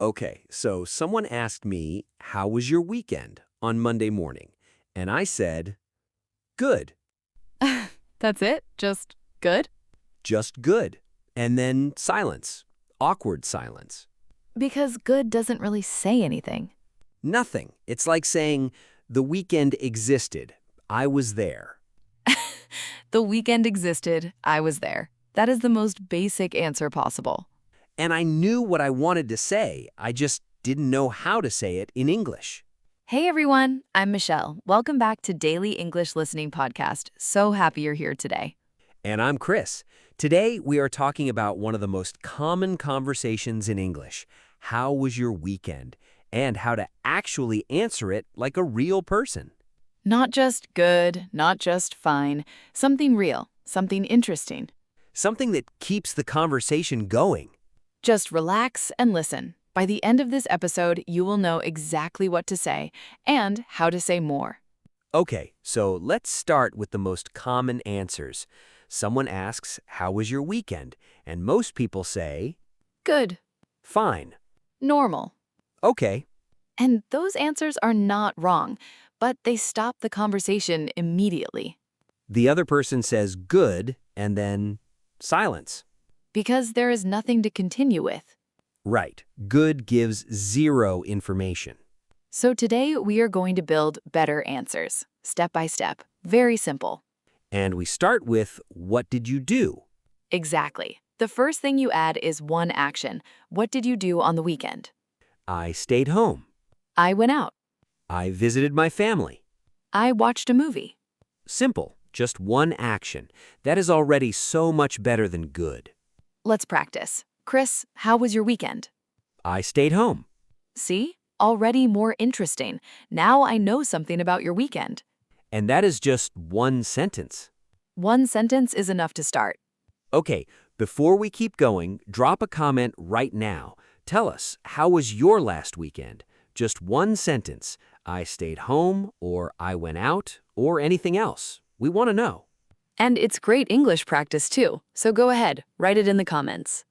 Okay, so someone asked me, how was your weekend on Monday morning? And I said, good, That's it? Just good? just good. And then silence, awkward silence. Because good doesn't really say anything. Nothing. It's like saying, the weekend existed. I was there. The weekend existed. I was there. That is the most basic answer possible. And I knew what I wanted to say. I just didn't know how to say it in English. Hey everyone, I'm Michelle. Welcome back to Daily English Listening Podcast. So happy you're here today. And I'm Chris. Today, we are talking about one of the most common conversations in English. How was your weekend? And how to actually answer it like a real person. Not just good, not just fine, something real, something interesting. Something that keeps the conversation going. Just relax and listen. By the end of this episode, you will know exactly what to say and how to say more. Okay, so let's start with the most common answers. Someone asks, how was your weekend? And most people say, Good, fine. normal. Okay, And those answers are not wrong, but they stop the conversation immediately. the other person says good, and then silence. Because there is nothing to continue with. Right, good gives zero information. So today we are going to build better answers, step by step, very simple. And we start with, what did you do? Exactly. The first thing you add is one action. What did you do on the weekend? I stayed home. I went out. I visited my family. I watched a movie. Simple, just one action. That is already so much better than good. Let's practice. Chris, how was your weekend? I stayed home. See? Already more interesting. Now I know something about your weekend. And that is just one sentence. One sentence is enough to start. Okay, before we keep going, drop a comment right now. Tell us, how was your last weekend? Just one sentence. I stayed home, or I went out, or anything else. We want to know. And it's great English practice too, so go ahead, write it in the comments.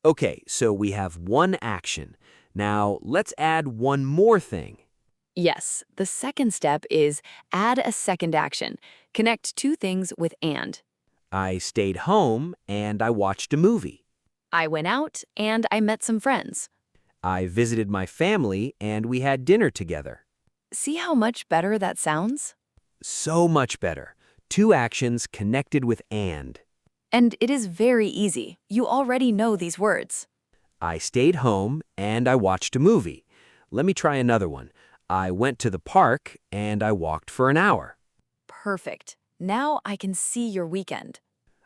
Okay, so we have one action. Now, let's add one more thing. Yes, the second step is add a second action. Connect two things with and. I stayed home, and I watched a movie. I went out and I met some friends. I visited my family, and we had dinner together. See how much better that sounds? So much better. Two actions connected with and. And it is very easy. You already know these words. I stayed home, and I watched a movie. Let me try another one. I went to the park, and I walked for an hour. Perfect. Now I can see your weekend.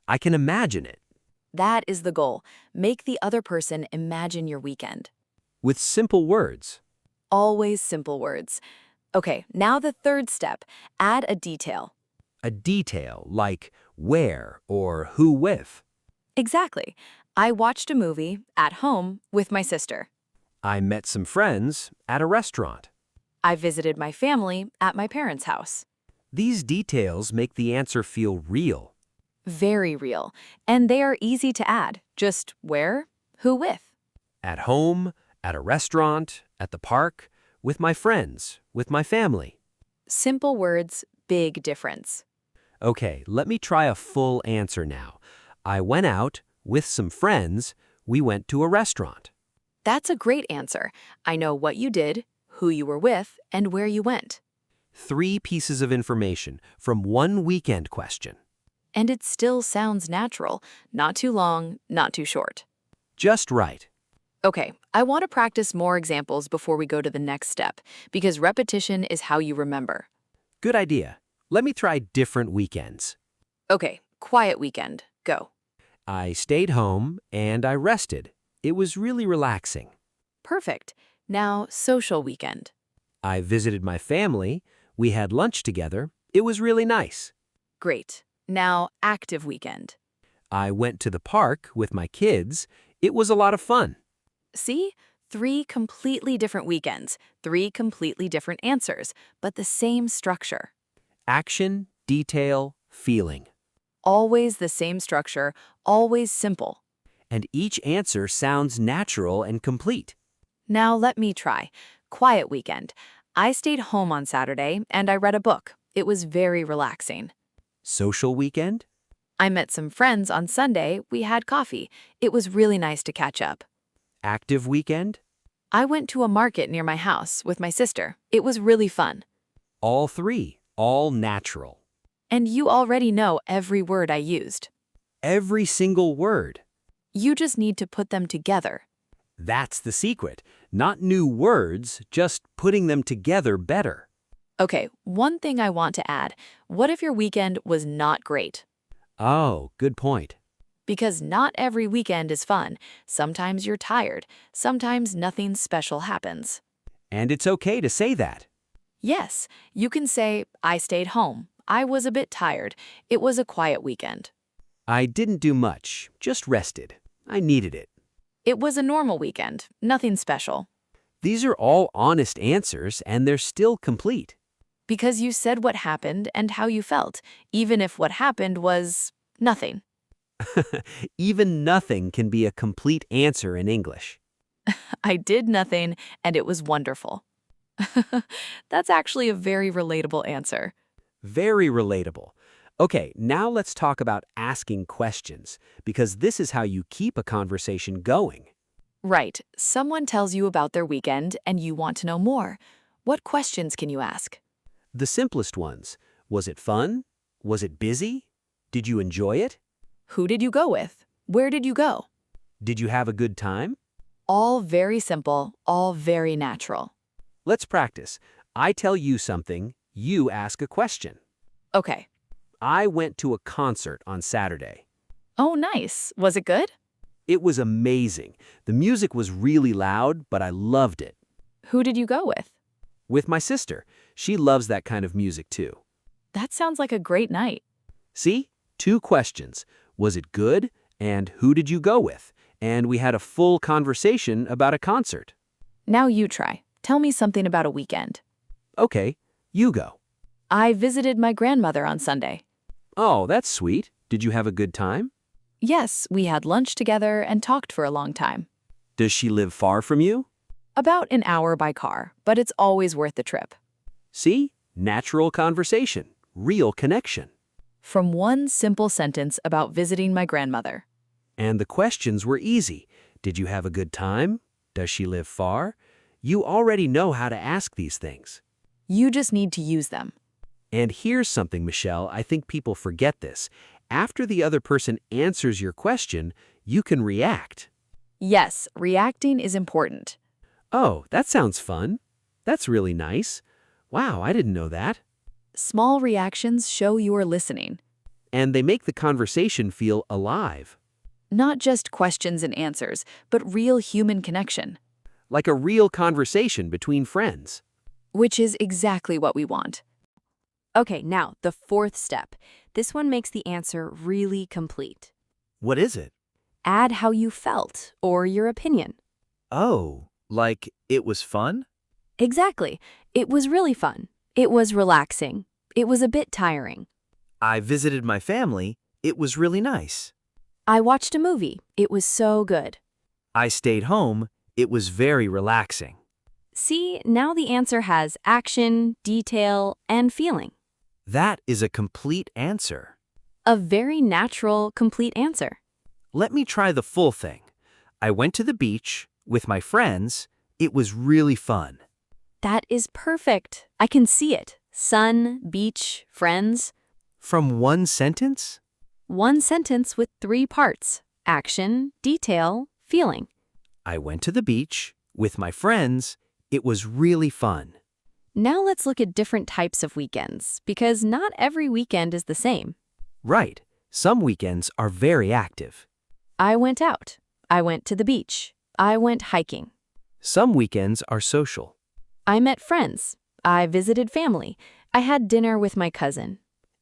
I can imagine it. That is the goal. Make the other person imagine your weekend. With simple words. Always simple words. Okay, now the third step. Add a detail. A detail like where or who with. Exactly. I watched a movie at home with my sister. I met some friends at a restaurant. I visited my family at my parents' house. These details make the answer feel real. Very real. And they are easy to add. Just where, who with. At home, at a restaurant, at the park, with my friends, with my family. Simple words, big difference. Okay, let me try a full answer now. I went out with some friends. We went to a restaurant. That's a great answer. I know what you did, who you were with, and where you went. 3 pieces of information from one weekend question. And it still sounds natural. Not too long, not too short. Just right. Okay, I want to practice more examples before we go to the next step, because repetition is how you remember. Good idea. Let me try different weekends. Okay, quiet weekend. Go. I stayed home and I rested. It was really relaxing. Perfect. Now, social weekend. I visited my family. We had lunch together. It was really nice. Great. Now, active weekend. I went to the park with my kids. It was a lot of fun. See? 3 completely different weekends, 3 completely different answers, but the same structure. Action, detail, feeling. Always the same structure, always simple. And each answer sounds natural and complete. Now let me try. Quiet weekend. I stayed home on Saturday and I read a book. It was very relaxing. Social weekend? I met some friends on Sunday. We had coffee. It was really nice to catch up. Active weekend? I went to a market near my house with my sister. It was really fun. All three, all natural. And you already know every word I used. Every single word. You just need to put them together. That's the secret. Not new words, just putting them together better. Okay, one thing I want to add. What if your weekend was not great? Oh, good point. Because not every weekend is fun. Sometimes you're tired. Sometimes nothing special happens. And it's okay to say that. Yes, you can say, I stayed home. I was a bit tired. It was a quiet weekend. I didn't do much, just rested. I needed it. It was a normal weekend. Nothing special. These are all honest answers, and they're still complete. Because you said what happened and how you felt, even if what happened was nothing. Even nothing can be a complete answer in English. I did nothing, and it was wonderful. That's actually a very relatable answer. Very relatable. Okay, now let's talk about asking questions, because this is how you keep a conversation going. Right. Someone tells you about their weekend, and you want to know more. What questions can you ask? The simplest ones. Was it fun? Was it busy? Did you enjoy it? Who did you go with? Where did you go? Did you have a good time? All very simple, all very natural. Let's practice. I tell you something, you ask a question. Okay. I went to a concert on Saturday. Oh, nice. Was it good? It was amazing. The music was really loud, but I loved it. Who did you go with? With my sister. She loves that kind of music too. That sounds like a great night. See? 2 questions. Was it good? And who did you go with? And we had a full conversation about a concert. Now you try. Tell me something about a weekend. Okay, you go. I visited my grandmother on Sunday. Oh, that's sweet. Did you have a good time? Yes, we had lunch together and talked for a long time. Does she live far from you? About an hour by car, but it's always worth the trip. See? Natural conversation. Real connection. From one simple sentence about visiting my grandmother. And the questions were easy. Did you have a good time? Does she live far? You already know how to ask these things. You just need to use them. And here's something, Michelle, I think people forget this. After the other person answers your question, you can react. Yes, reacting is important. Oh, that sounds fun. That's really nice. Wow, I didn't know that. Small reactions show you are listening. And they make the conversation feel alive. Not just questions and answers, but real human connection. Like a real conversation between friends. Which is exactly what we want. Okay, now the 4th step. This one makes the answer really complete. What is it? Add how you felt or your opinion. Oh, like it was fun? Exactly. It was really fun. It was relaxing. It was a bit tiring. I visited my family. It was really nice. I watched a movie. It was so good. I stayed home. It was very relaxing. See, now the answer has action, detail, and feeling. That is a complete answer. A very natural, complete answer. Let me try the full thing. I went to the beach with my friends. It was really fun. That is perfect. I can see it. Sun, beach, friends. From one sentence? One sentence with 3 parts. Action, detail, feeling. I went to the beach with my friends. It was really fun. Now let's look at different types of weekends, because not every weekend is the same. Right. Some weekends are very active. I went out. I went to the beach. I went hiking. Some weekends are social. I met friends. I visited family. I had dinner with my cousin.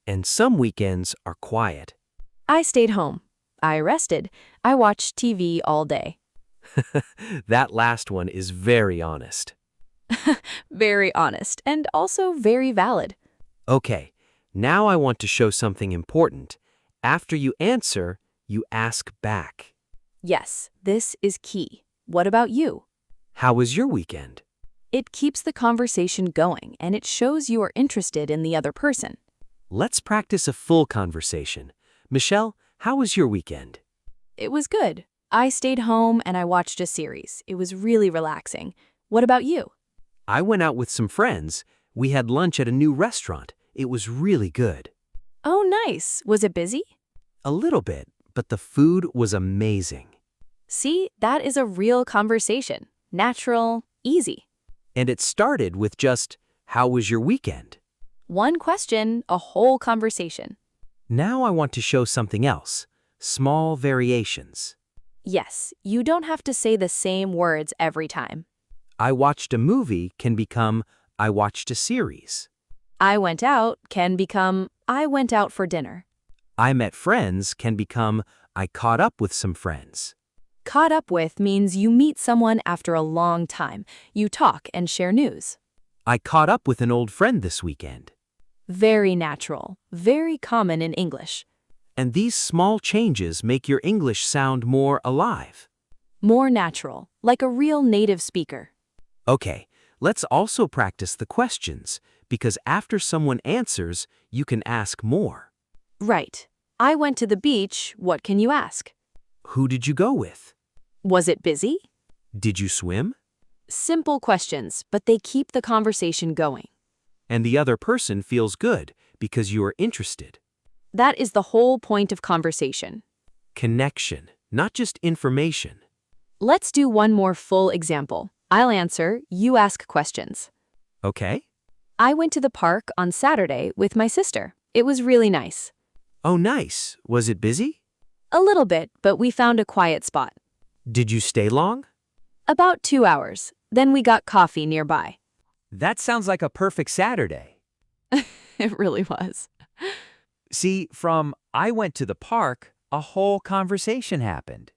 And some weekends are quiet. I stayed home. I rested. I watched TV all day. That last one is very honest. Very honest, and also very valid. Okay, now I want to show something important. After you answer, you ask back. Yes, this is key. What about you? How was your weekend? It keeps the conversation going and it shows you are interested in the other person. Let's practice a full conversation. Michelle, how was your weekend? It was good. I stayed home and I watched a series. It was really relaxing. What about you? I went out with some friends. We had lunch at a new restaurant. It was really good. Oh, nice. Was it busy? A little bit, but the food was amazing. See, that is a real conversation. Natural, easy. And it started with just, how was your weekend? One question, a whole conversation. Now I want to show something else. Small variations. Yes, you don't have to say the same words every time. I watched a movie can become, I watched a series. I went out can become, I went out for dinner. I met friends can become, I caught up with some friends. Caught up with means you meet someone after a long time. You talk and share news. I caught up with an old friend this weekend. Very natural, very common in English. And these small changes make your English sound more alive. More natural, like a real native speaker. Okay, let's also practice the questions, because after someone answers, you can ask more. Right. I went to the beach, what can you ask? Who did you go with? Was it busy? Did you swim? Simple questions, but they keep the conversation going. And the other person feels good because you are interested. That is the whole point of conversation. Connection, not just information. Let's do one more full example. I'll answer, you ask questions. Okay? I went to the park on Saturday with my sister. It was really nice. Oh, nice. Was it busy? A little bit, but we found a quiet spot. Did you stay long? About 2 hours. Then we got coffee nearby. That sounds like a perfect Saturday. It really was. See, from I went to the park, a whole conversation happened.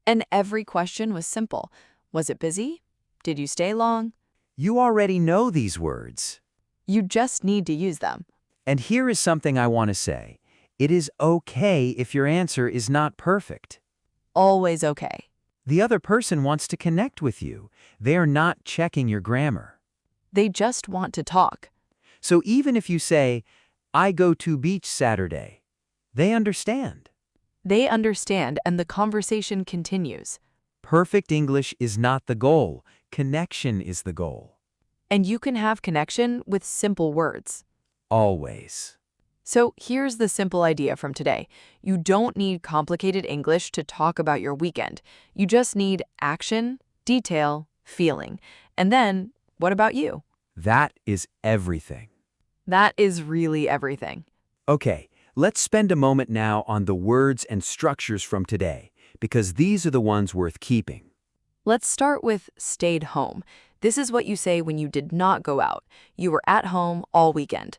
And every question was simple. Was it busy? Did you stay long? You already know these words. You just need to use them. And here is something I want to say. It is okay if your answer is not perfect. Always okay. The other person wants to connect with you. They are not checking your grammar. They just want to talk. So even if you say, I go to beach Saturday, they understand. They understand and the conversation continues. Perfect English is not the goal. Connection is the goal. And you can have connection with simple words. Always. So here's the simple idea from today. You don't need complicated English to talk about your weekend. You just need action, detail, feeling. And then, what about you? That is everything. That is really everything. Okay, let's spend a moment now on the words and structures from today, because these are the ones worth keeping. Let's start with stayed home. This is what you say when you did not go out. You were at home all weekend.